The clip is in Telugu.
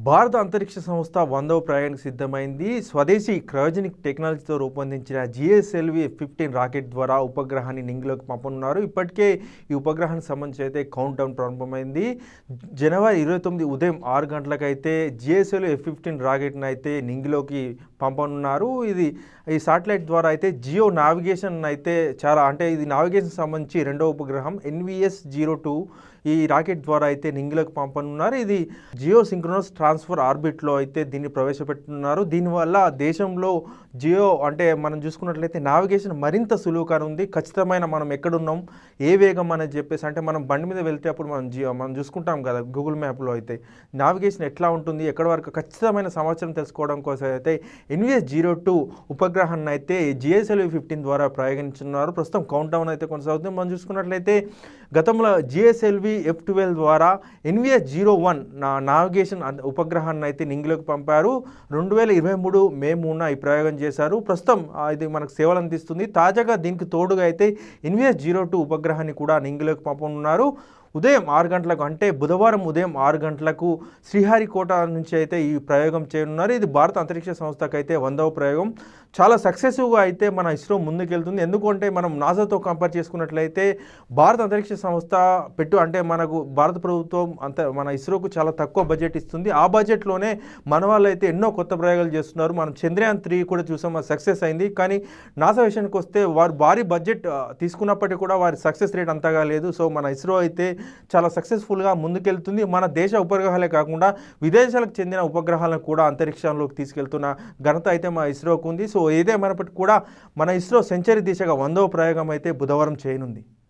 భారత అంతరిక్ష సంస్థ 100వ ప్రయాణానికి సిద్ధమైంది. స్వదేశీ క్రయోజనిక్ టెక్నాలజీతో రూపొందించిన జిఎస్ఎల్వి F-15 రాకెట్ ద్వారా ఉపగ్రహాన్ని నింగిలోకి పంపనున్నారు. ఇప్పటికే ఈ ఉపగ్రహానికి సంబంధించి అయితే కౌంట్ డౌన్ ప్రారంభమైంది. జనవరి 29 ఉదయం 6 గంటలకైతే జిఎస్ఎల్వి F-15 రాకెట్ని అయితే నింగిలోకి పంపనున్నారు. ఈ శాటిలైట్ ద్వారా అయితే జియో నావిగేషన్ అయితే ఇది నావిగేషన్ సంబంధించి రెండో ఉపగ్రహం NVS-02 ఈ రాకెట్ ద్వారా అయితే నింగిలోకి పంపనున్నారు. ఇది జియో సింక్రోనస్ ట్రాన్స్ఫర్ ఆర్బిట్లో అయితే దీన్ని ప్రవేశపెట్టున్నారు. దీనివల్ల దేశంలో జియో మనం చూసుకున్నట్లయితే నావిగేషన్ మరింత సులువుగా ఉంది. ఖచ్చితమైన మనం ఎక్కడున్నాం, ఏ వేగం అనేది చెప్పేసి మనం బండి మీద వెళ్తే అప్పుడు మనం చూసుకుంటాం కదా గూగుల్ మ్యాప్లో అయితే నావిగేషన్ ఎట్లా ఉంటుంది, ఎక్కడి వరకు ఖచ్చితమైన సమాచారం తెలుసుకోవడం కోసం అయితే NVS-02 ఉపగ్రహాన్ని అయితే GSLV 15 ద్వారా ప్రయోగించున్నారు. ప్రస్తుతం కౌంట్ డౌన్ అయితే కొనసాగుతుంది. మనం చూసుకున్నట్లయితే గతంలో GSLV F-12 ద్వారా NVS-01 నావిగేషన్ ఉపగ్రహాన్ని అయితే నింగిలోకి పంపారు. 2023 మే 3న ఈ ప్రయోగం చేశారు. ప్రస్తుతం ఇది మనకు సేవలు అందిస్తుంది. తాజాగా దీనికి తోడుగా అయితే NVS-02 ఉపగ్రహాన్ని కూడా నింగిలోకి పంపనున్నారు. ఉదయం 6 గంటలకు బుధవారం ఉదయం 6 గంటలకు శ్రీహరికోట నుంచి అయితే ఈ ప్రయోగం చేయనున్నారు. ఇది భారత అంతరిక్ష సంస్థకు అయితే 100వ ప్రయోగం. చాలా సక్సెసివ్గా అయితే మన ఇస్రో ముందుకెళ్తుంది. ఎందుకంటే మనం నాసాతో కంపేర్ చేసుకున్నట్లయితే భారత అంతరిక్ష సంస్థ మనకు భారత ప్రభుత్వం మన ఇస్రోకు చాలా తక్కువ బడ్జెట్ ఇస్తుంది. ఆ బడ్జెట్లోనే మన వాళ్ళు అయితే ఎన్నో కొత్త ప్రయోగాలు చేస్తున్నారు. మనం చంద్రయాన్ 3 కూడా చూసాం, సక్సెస్ అయింది. కానీ నాసా విషయానికి వస్తే వారు భారీ బడ్జెట్ తీసుకున్నప్పటికీ కూడా వారి సక్సెస్ రేట్ అంతగా లేదు. సో మన ఇస్రో అయితే చాలా సక్సెస్ఫుల్గా ముందుకెళ్తుంది. మన దేశ ఉపగ్రహాలే కాకుండా విదేశాలకు చెందిన ఉపగ్రహాలను కూడా అంతరిక్షంలోకి తీసుకెళ్తున్న ఘనత అయితే మా ఇస్రోకు ఉంది. సో ఏదేమైనప్పటికీ కూడా మన ఇస్రో సెంచరీ దిశగా 100వ ప్రయోగం అయితే బుధవారం చేయనుంది.